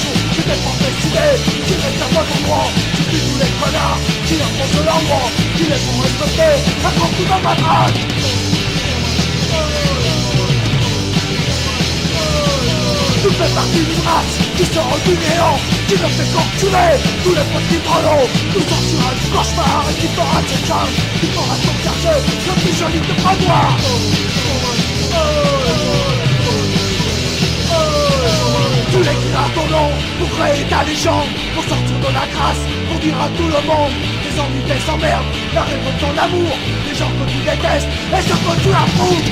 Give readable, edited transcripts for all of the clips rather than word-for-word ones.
jour, j'étais pas festivé, j'irai ta voix en droit. J'oublie tous les connards qui enfoncent leur droit, qui les font respecter, un grand coup dans ma drague. Tu fais partie d'une race qui sort du néant, qui ne fait qu'enculer tous les petits brelots. Nous sortira du cauchemar et qui fera cette charge, qui fera ton quartier le plus joli de Padois. Tous les cris à ton nom pour créer ta légende, pour sortir de la crasse, pour dire à tout le monde tes ennuis, tes emmerdes, la raison de ton amour, les gens que tu détestes et ceux que tu approuves.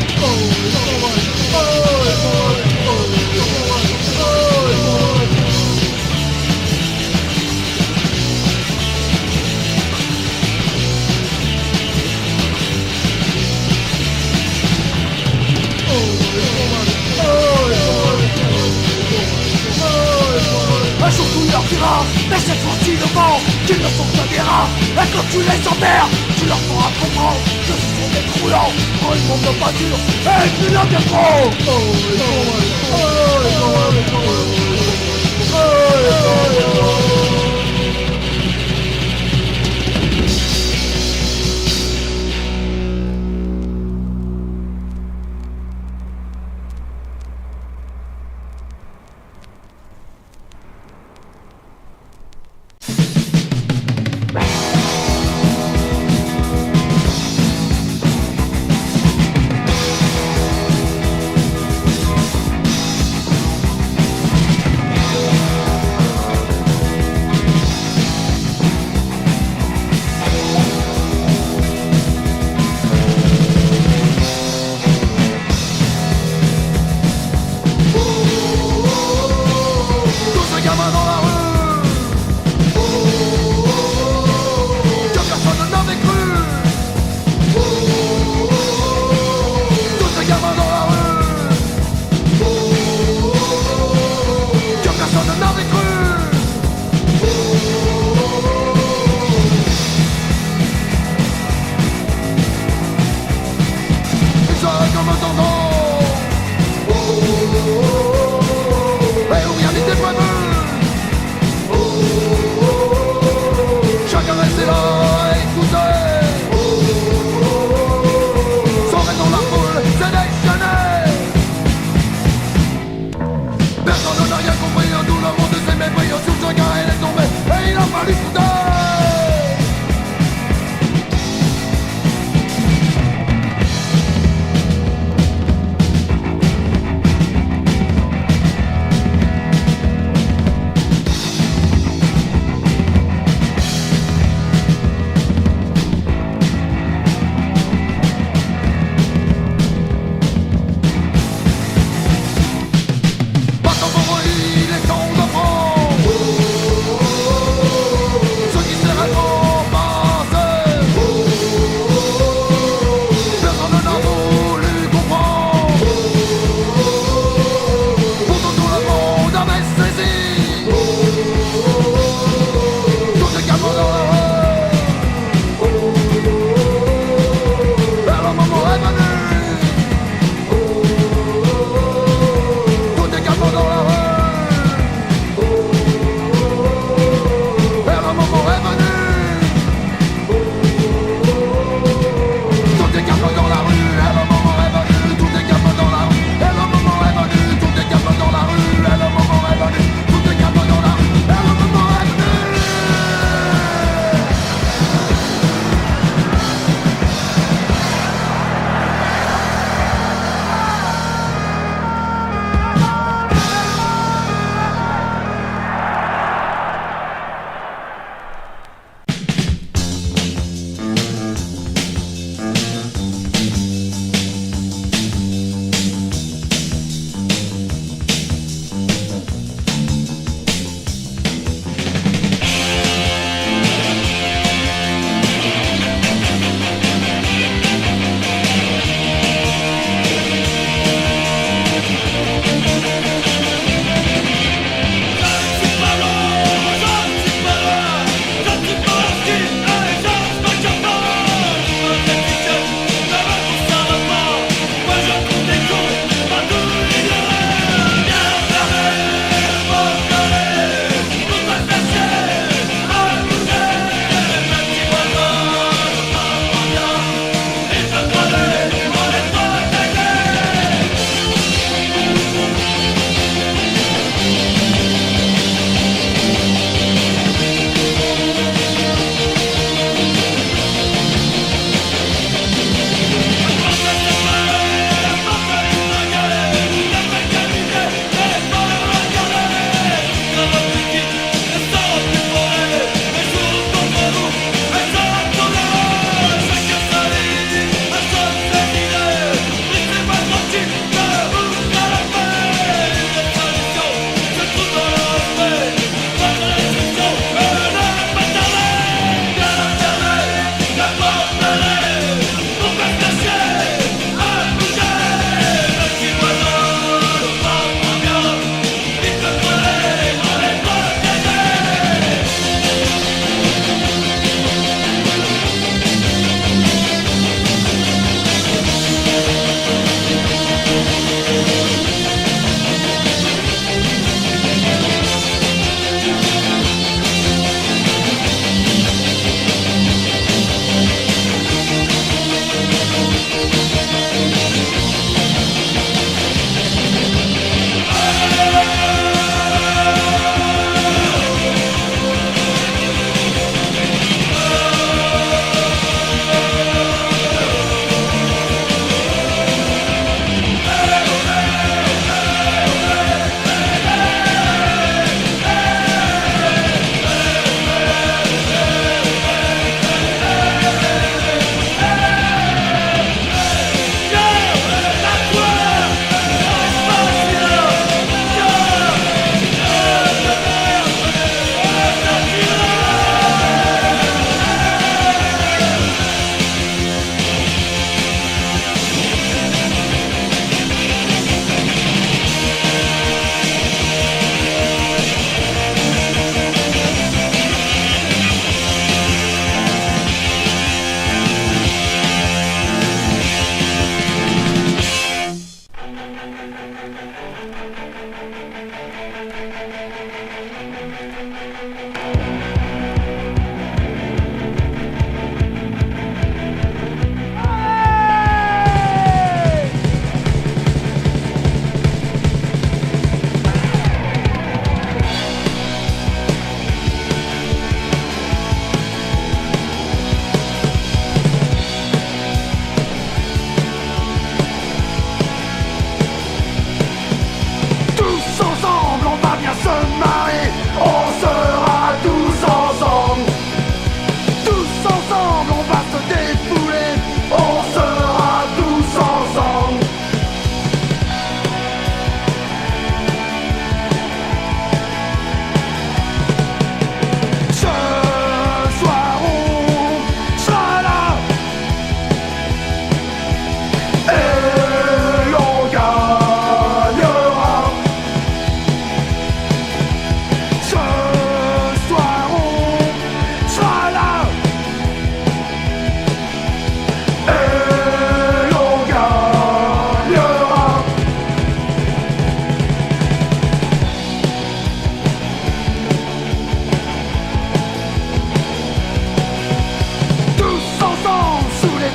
Un jour tout leur dira, mais cette fois-ci le vent, qu'ils ne sont que des rats. Et quand tu les emmerdes, tu leur feras comprendre que ce sont des croulants pour une bombe de voiture et une pilote de pro.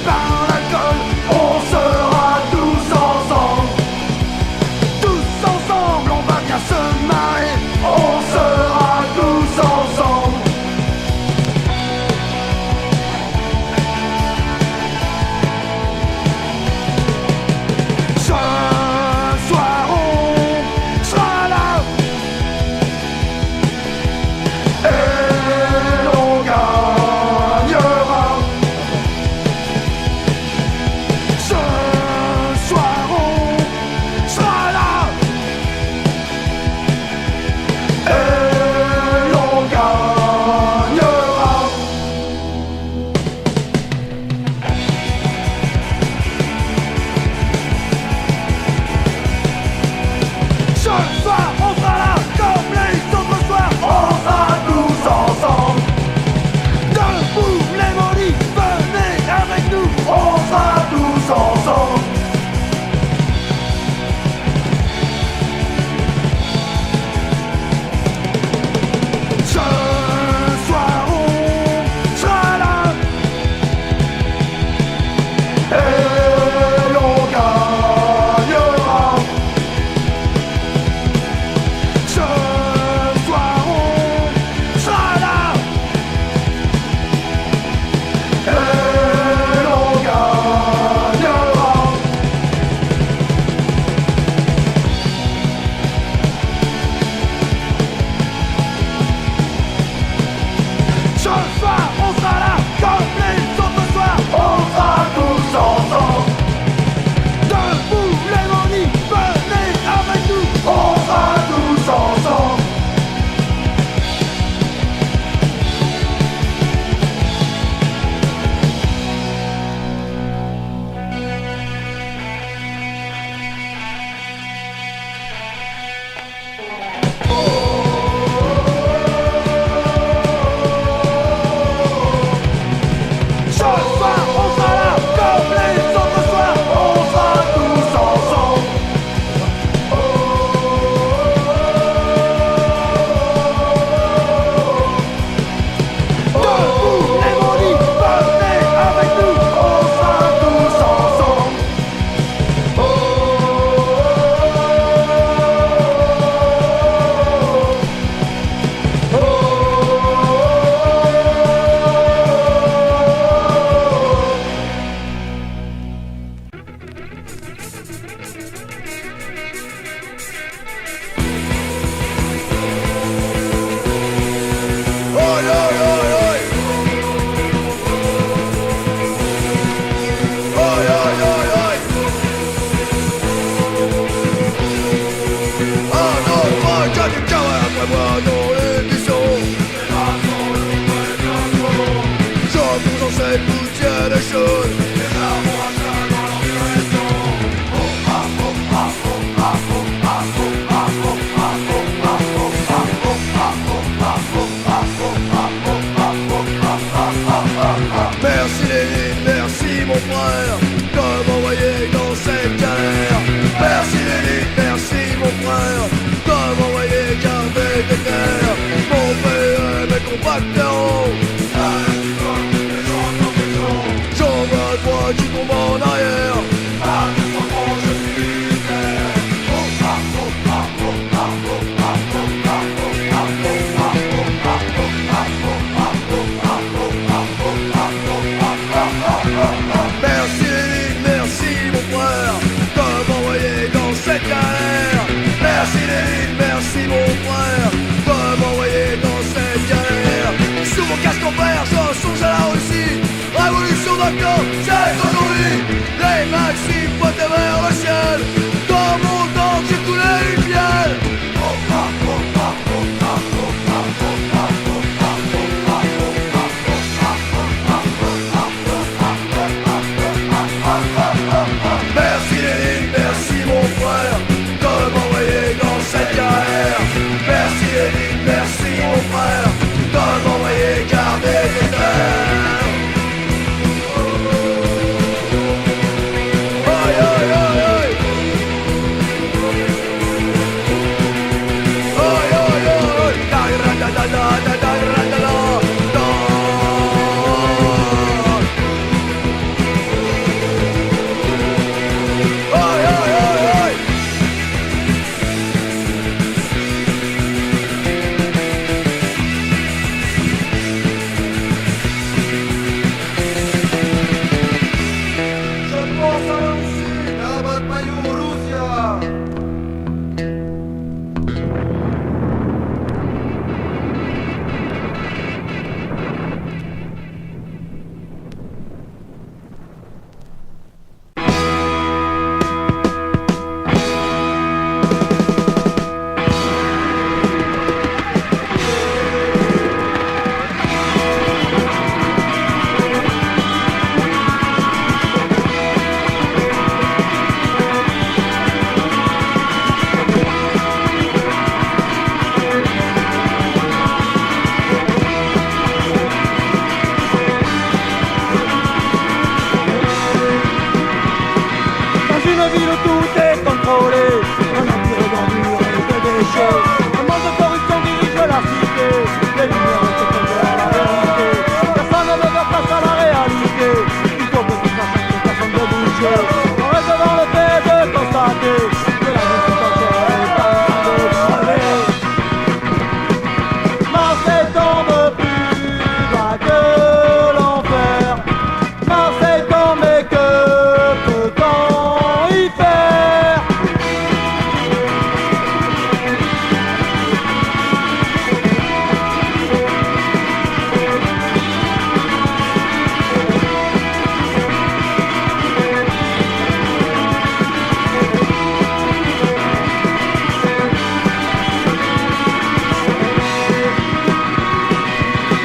par l'alcool. On sera tous ensemble. Tous ensemble, on va bien se marrer. On sera tous ensemble. Ce soir on sera là et l'on gagnera. Ce soir on sera là et l'on gagnera. Ce soir on sera là comme les autres soirs. On sera tous ensemble. Debout les maudits, venez avec nous. On sera tous ensemble. Ce soir on sera là et l'on gagnera. Ce soir on sera là et l'on gagnera. Ce soir on sera là comme les autres soirs. On sera tous ensemble. Debout les maudits, venez avec nous. On sera tous ensemble. Ce soir on sera là comme les autres soirs. On sera tous ensemble. Debout les maudits, venez avec nous. On sera tous ensemble. Oi, oi, oi, oi. Oi, oi, oi, oi. Ah non, moi, j'ai du cœur après moi dans l'émission. Je vous enseigne toutes les choses. Merci Lénine, merci mon frère de m'envoyer dans cette galère. Merci Lénine, merci mon frère de m'envoyer garder des terres. Mon père et mes compatriotes, j'en vois toi qui tombe en arrière. Merci Lénine, merci mon frère de m'envoyer dans cette galère. Merci Lénine, merci mon frère de m'envoyer dans cette galère. Sous mon casque en verre, je songe à la Russie. Révolution d'un camp, c'est aujourd'hui. Les maximes pointés vers le ciel. Dans mon temps, j'ai coulé une bielle. Merci Lénine, merci mon frère de m'envoyer dans cette galère. Merci Lénine, merci mon frère de m'envoyer garder des terres. Aïe aïe aïe aïe. ville où tout est contrôlé, un empire d'ordures et de déchets, un monde de corruption dirige la cité, les lumières se font à la vérité, personne ne veut faire face à la réalité, il faut que tout fasse une personne de bouger, on reste dans le fait de constater que la vie tout entière est en train de crever. Marseille tombe plus bas que l'enfer, Marseille tombe et que peut-on y faire?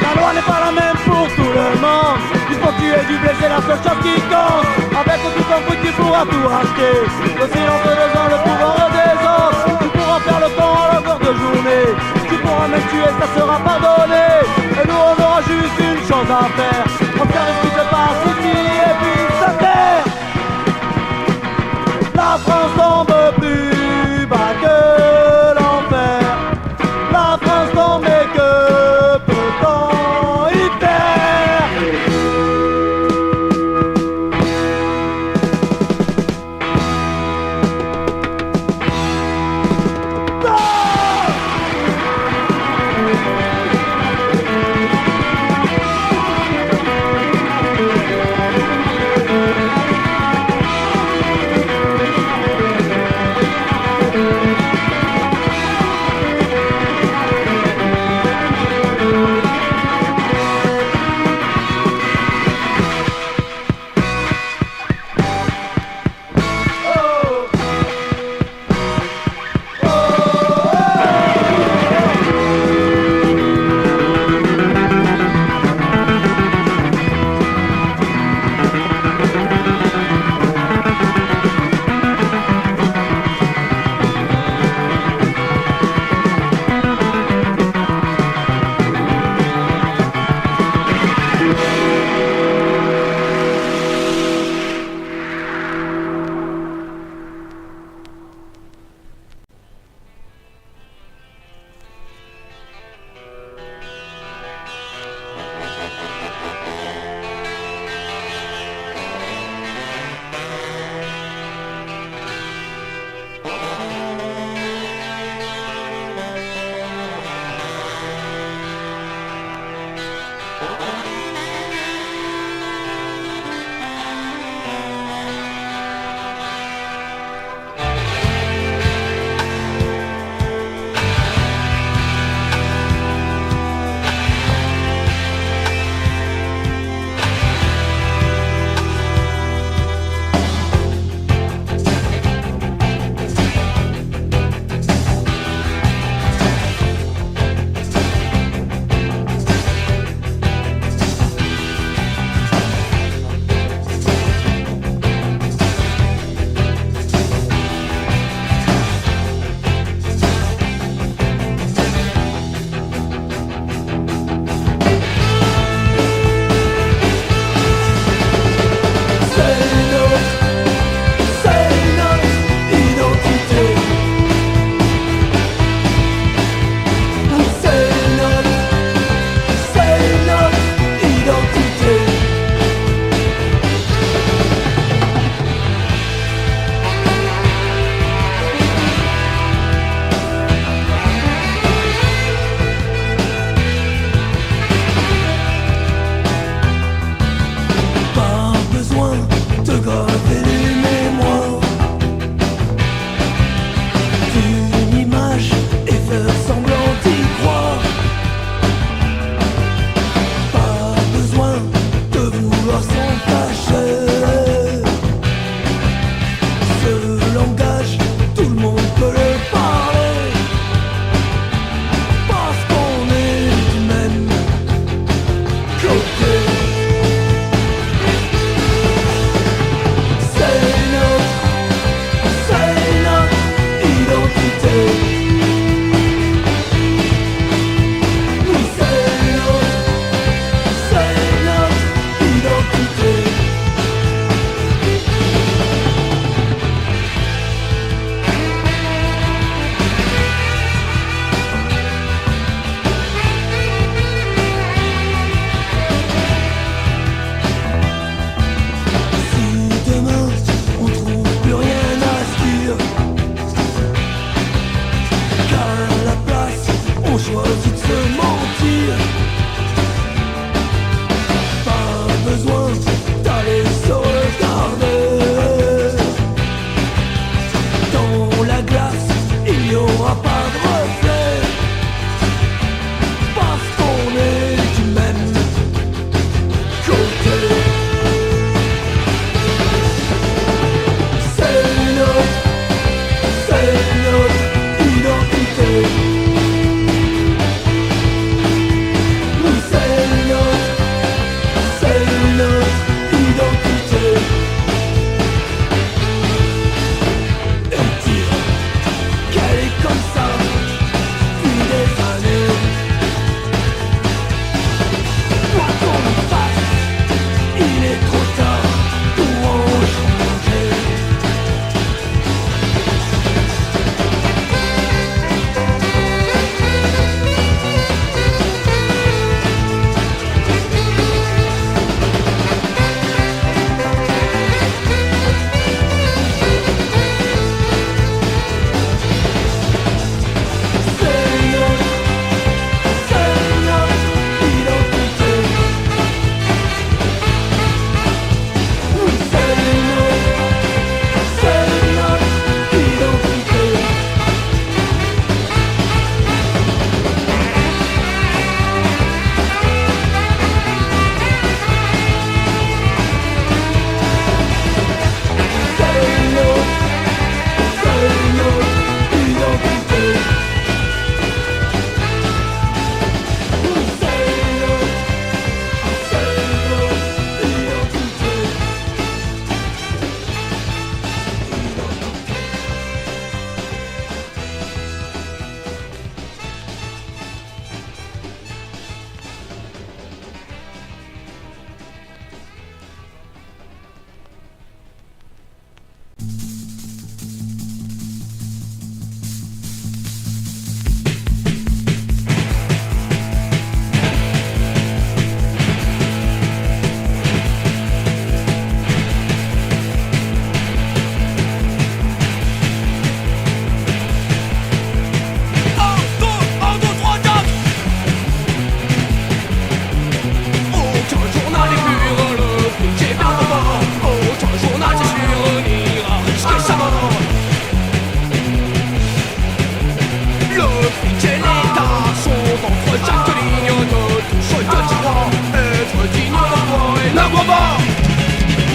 La loi n'est pas la même pour tout le monde. Il faut que tu aies du blé, c'est la seule chose qui compte. Avec tout ton bruit tu pourras tout racheter. Le silence des uns, le pouvoir des autres. Tu pourras faire le temps à longueur de journée. Tu pourras même tuer, ça sera pardonné. Et nous on aura juste une chose à faire, observer ce qui se passe ici et puis se taire. La France tombe plus bas que l'enfer, la France tombe et que peut-on y faire?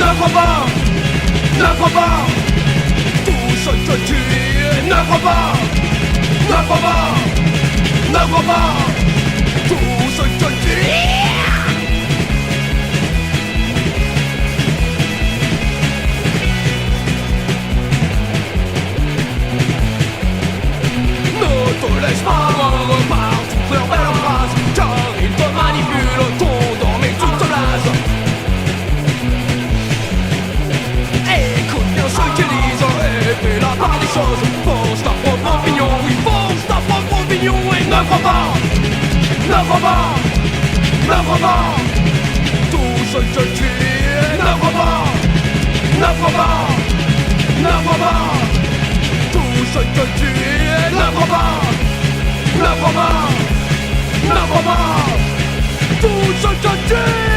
ne crois pas, ne crois pas. Tout ce que tu es, ne crois pas, ne crois pas, ne crois pas. Tout ce que tu es. Ne te laisse pas avoir par toutes leurs belles phrases, car ils te manipulent, t'endorment et tu te lasses. Écoute bien ce qu'ils disent et fais la part des choses. Forge ta propre opinion, oui, forge ta propre opinion. Et ne crois pas, ne crois pas, ne crois pas. Tout ce que tu es, ne crois pas, ne crois pas, ne crois pas. Tout ce que tu es, ne crois pas, ne crois pas, ne crois pas. Tout ce que tu es.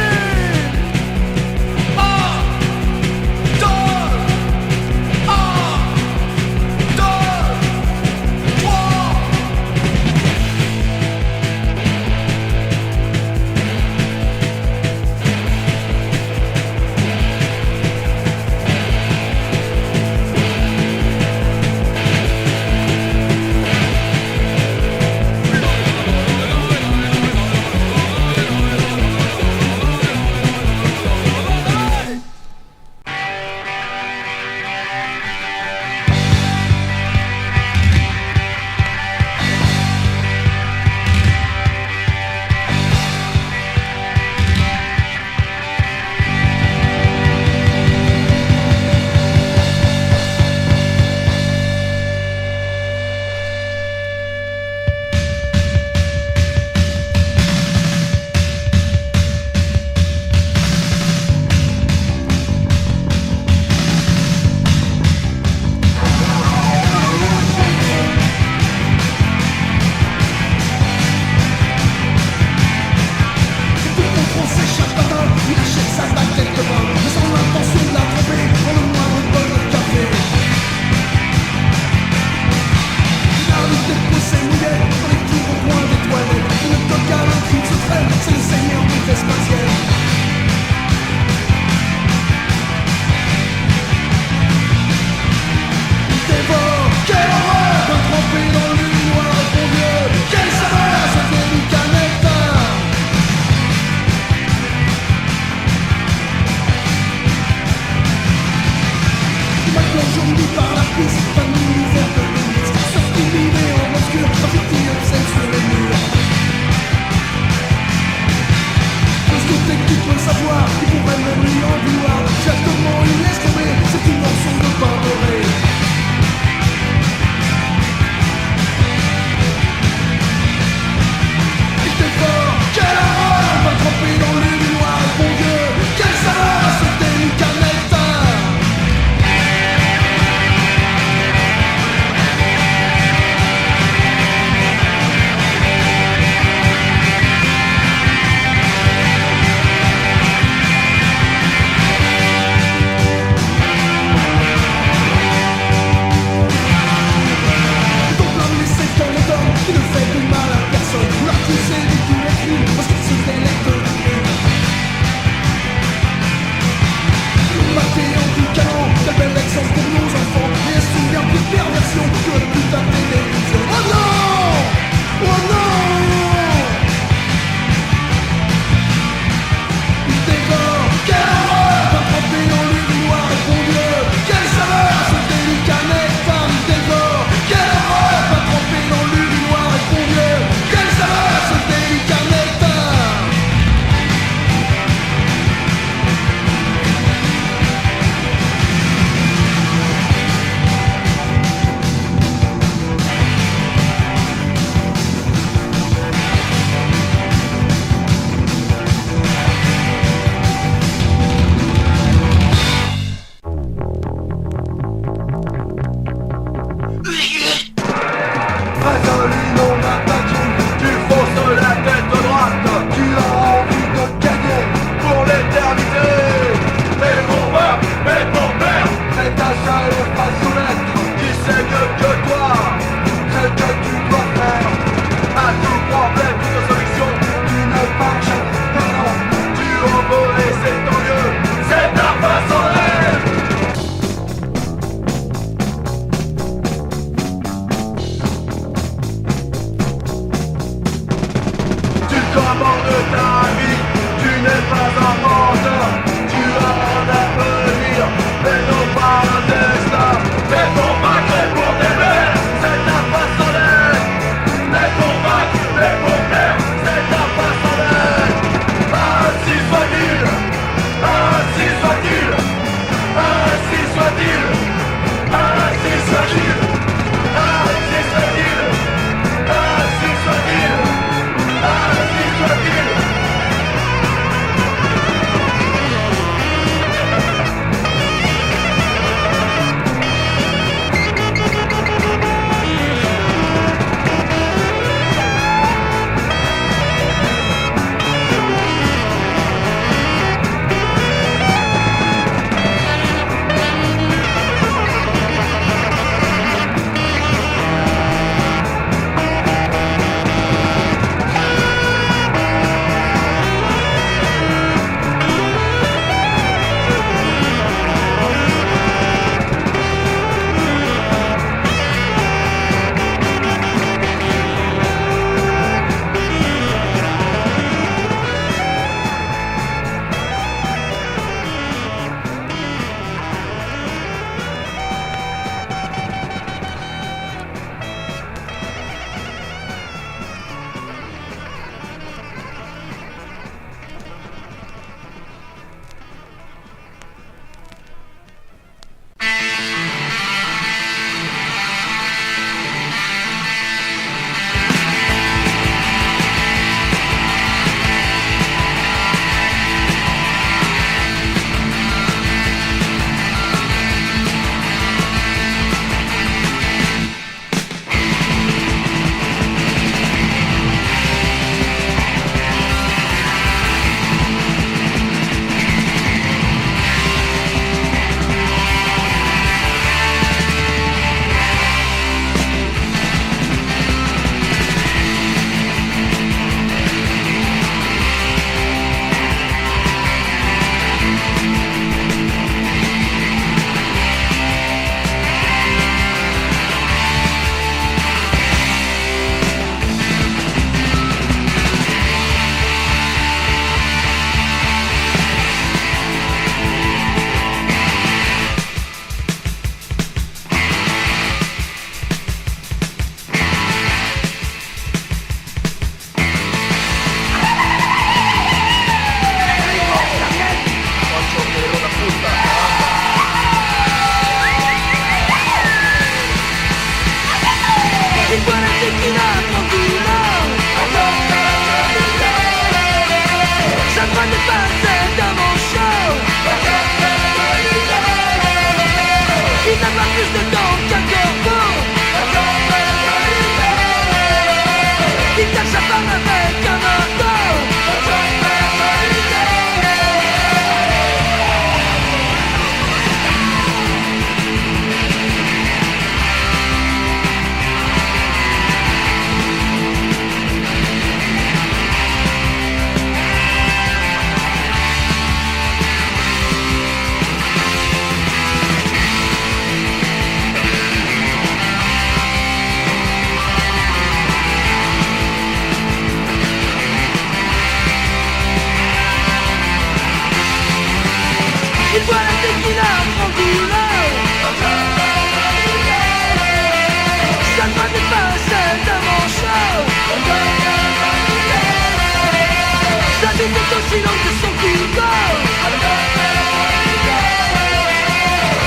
silence de son corps.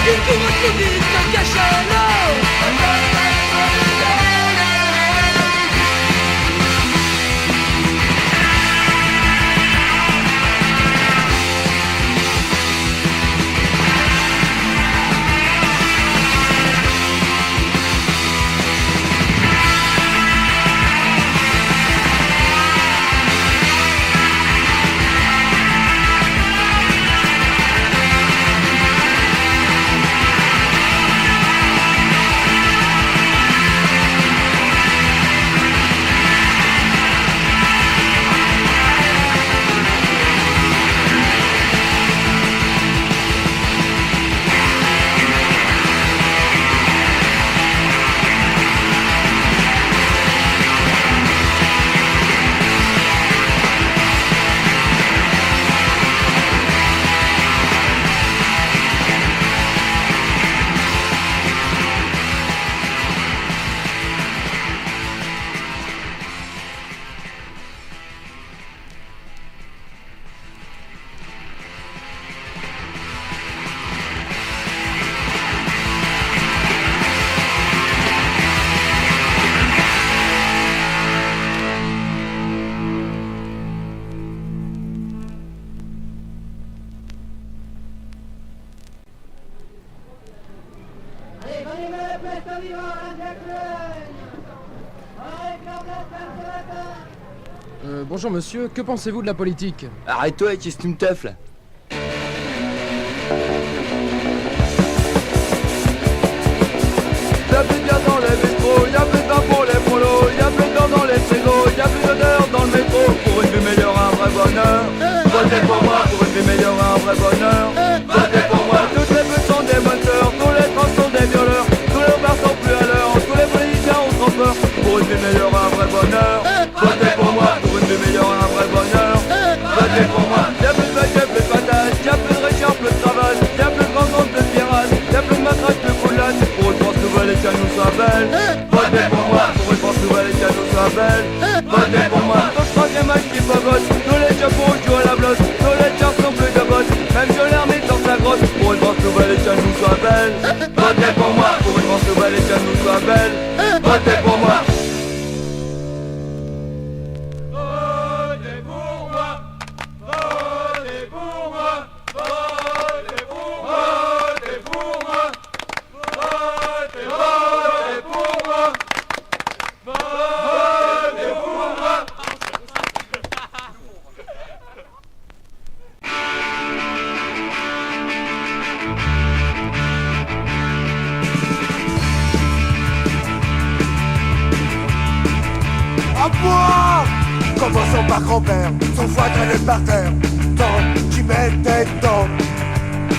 Il court plus vite qu'un cachalot. Bonjour monsieur, que pensez-vous de la politique? Arrête-toi, qu'est-ce que tu me teufles là? Y'a plus de bière dans les métros, y'a plus de vin pour les prolos, y'a plus d'or dans les frigos, y'a plus d'odeur dans le métro. Pour une vie meilleure, un vrai bonheur. Votez pour moi, pour une vie meilleure, un vrai bonheur. Votez pour moi, toutes les putes sont des bonnes sœurs, tous les trans sont des violeurs, tous les bars sont plus à l'heure, tous les politiciens ont trop peur. Pour une vie meilleure, un vrai bonheur. Votez pour moi, pour une vie meilleure, un vrai bonheur. Votez pour moi, y'a plus de mecs, y'a plus de patates, y'a plus de Richard, plus de cravache, y'a plus de grand compte de pirates, y'a plus de matraque, plus de boulane. Pour une France nouvelle et qu'elle nous soit belle. Votez pour moi, pour une France nouvelle et qu'elle nous soit belle. Votez pour moi, ton troisième âge qui bogote, tous les chapeaux jouent à la blotte, tous les chars sont plus de bottes, même je l'hermite dans sa grotte. Pour une France nouvelle et qu'elle nous soit belle. Votez pour moi, pour une France nouvelle et qu'elle nous soit belle. Votez pour moi. Commençons par grand-père, son foie traînait par terre. Tant tu mettais dedans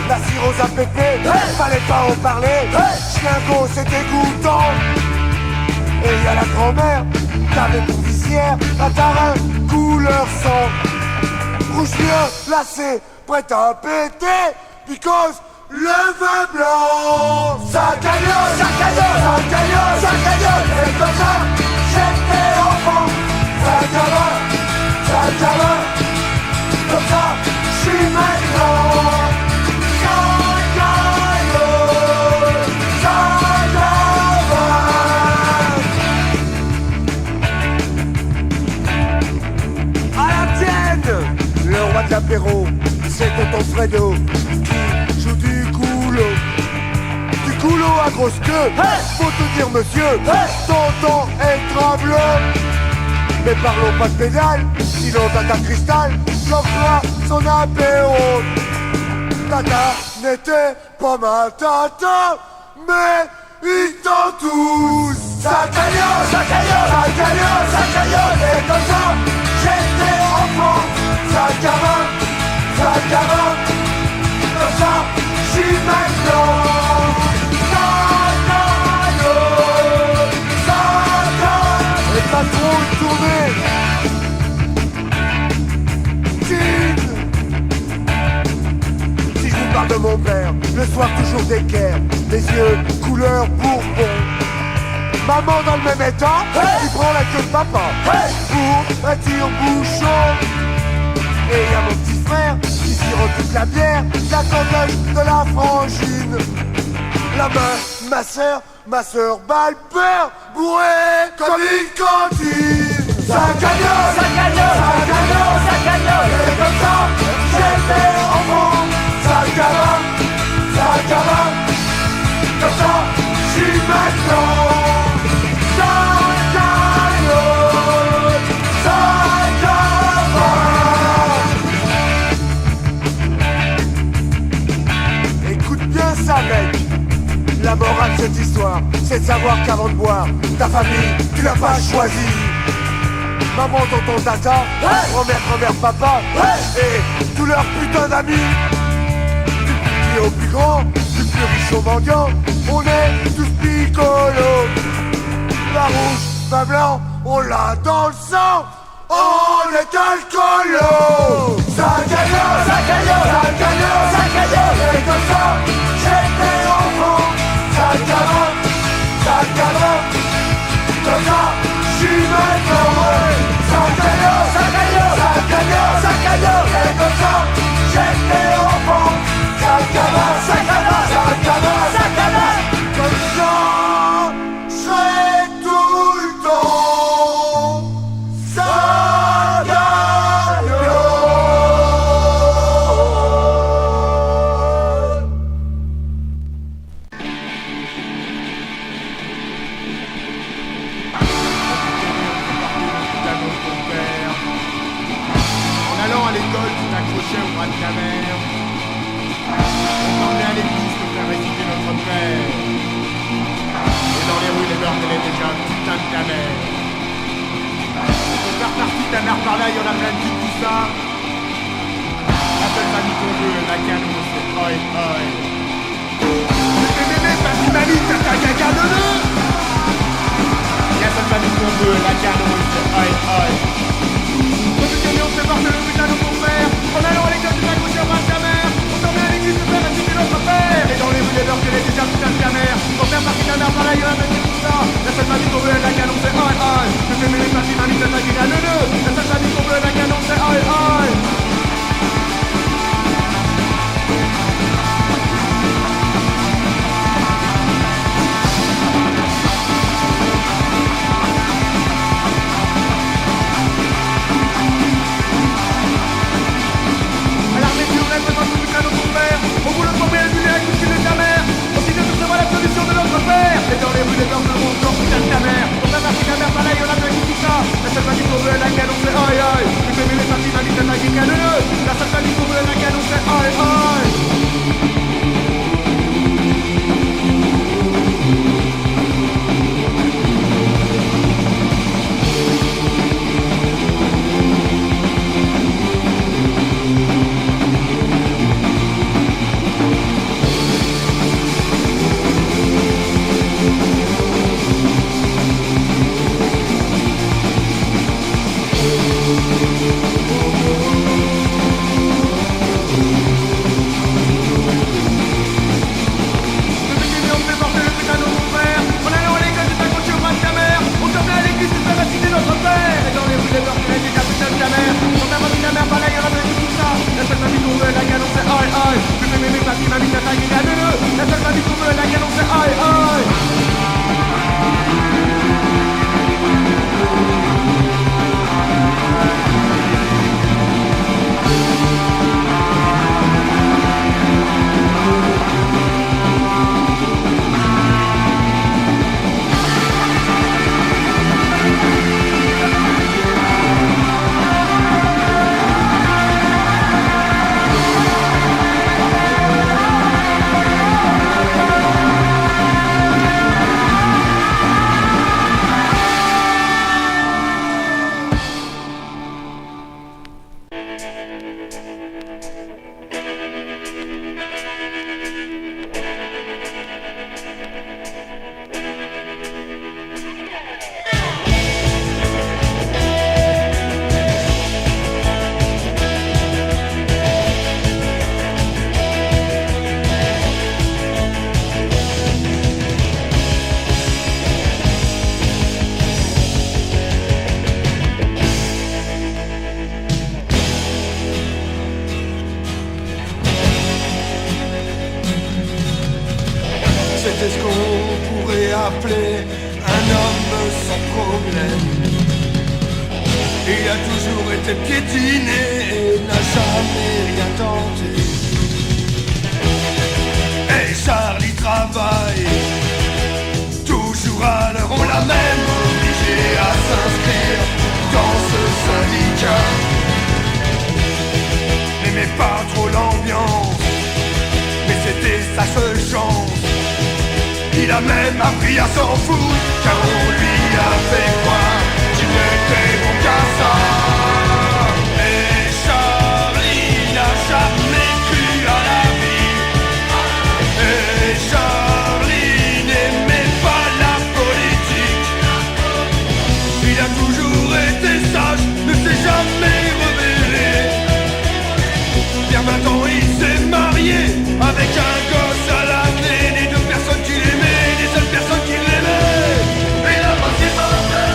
la cirrhose à pépé, fallait pas en parler. Schlingo, c'est dégoûtant. Et y'a la grand-mère, t'avais pour vicière un tarin couleur sang. Rouge vieux, lacé, prête à péter, because le vin blanc. Ça cagnotte, ça cagnotte, ça cagnotte, ça cagnotte. C'est comme ça, j'étais enfant. Ça cava, comme ça, j'suis maintenant. Ça cagnotte, ça cava. À la tienne, le roi de l'apéro, c'est tonton Fredo qui joue du coulo. Du coulo à grosse queue, faut te dire monsieur, tonton est travelot. Mais parlons pas de pédale, sinon Tata Cristal bloquera son apéro. Tata n'était pas ma tata, mais ils t'ont tous. Ça cagnotte, ça cagnotte, ça cagnotte, ça cagnotte. Et comme ça, j'étais enfant. Ça cava, comme ça, j'suis maintenant. Et pas trop tourné. Si je vous parle de mon père, le soir toujours d'équerre, les yeux couleur bourbon. Maman dans le même état, qui prend la queue de papa pour un tire-bouchon. Et y a mon petit frère qui sirote toute la bière, la cantoche de la frangine. La main, ma sœur bat le père, bourré comme une cantine. Ça cagnotte, ça cagnotte, ça cagnotte, ça cagnotte. Et comme ça, j'étais enfant. Ça cagnotte, ça cagnotte. Comme ça, j'suis maintenant. Ça cagnotte, ça cagnotte. Écoute bien ça, mec. La morale de cette histoire, c'est de savoir qu'avant de boire, ta famille, tu l'as pas choisie. Maman, tonton, tata, grand-mère, papa, et tous leurs putains d'amis. Du plus petit au plus grand, du plus riche au mendiant, on est tous picolos. La rouge, pas blanc, on l'a dans le sang, on est alcoolo. Ça cagnotte, ça cagnotte, ça cagnotte, ça cagnotte. Et comme ça, j'étais enfant. Ça cagnotte, ça cagnotte. Comme ça, j'suis maintenant heureux. Ça cagnotte, ça cagnotte, ça cagnotte, ça cagnotte. Et comme ça, j'étais enfant. Ça cagnotte, ça cagnotte, ça cagnotte, ça cagnotte. Comme ça, j'serai tout le temps. Ça cagnotte. En allant à l'école, tu t'accrochais au bras de ta mère. On t'emmenait à l'église pour faire réciter notre Père. Et dans les rues, les meurtres, elle est déjà putain de ta mère. Pour faire partie ta mère par là, il y en a plein de types, tout ça. La seule famille qu'on veut, la canon, c'est oi oi. Mémé, vas-y mamie, t'as ta gaga de nœud. La seule famille qu'on veut, la canon, c'est oi oi. On s'est porté le putain de mon père. En allant à l'école, tu t'accrochais au bras de ta mère. On t'emmène à l'église, pour faire réciter notre Père. Et dans les rues, les meurtres, elle est déjà putain de ta mère. Pour faire partie de ta mère, par là, il y en a même qui tout ça. La seule famille qu'on veut, la canon, c'est oi oi. Je fais mes papis, mamie, t'as ta gaga de nœud. La seule famille qu'on veut, la canon, c'est oi oi. est ce qu'on pourrait appeler un homme sans problème. Il a toujours été piétiné et n'a jamais rien tenté. Et Charlie travaille toujours à l'heure, on l'a même obligé à s'inscrire dans ce syndicat. N'aimait pas trop l'ambiance, mais c'était sa seule chance. Il a même appris à s'en foutre, car on lui a fait croire qu'il n'était bon qu'à ça. Et Charlie n'a jamais cru à la vie. Et Charlie n'aimait pas la politique. Il a toujours été sage, ne s'est jamais rebellé. Bien maintenant il s'est marié avec un gosse à l'année. Les deux personnes qu'il aimait, les seules personnes qu'il aimait. Il a pas supporté.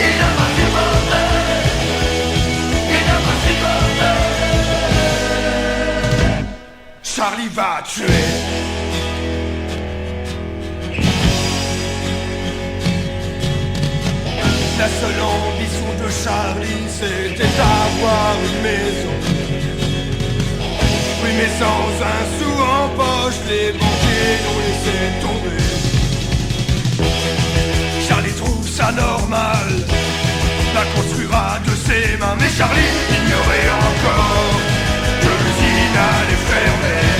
Il a pas supporté. Il a pas supporté. Charlie va tuer. La seule ambition de Charlie, c'était d'avoir une maison. Oui, mais sans un sou en poche, les banquiers l'ont laissé tomber. Charlie trouve ça normal, la construira de ses mains. Mais Charlie ignorait encore que l'usine allait fermer.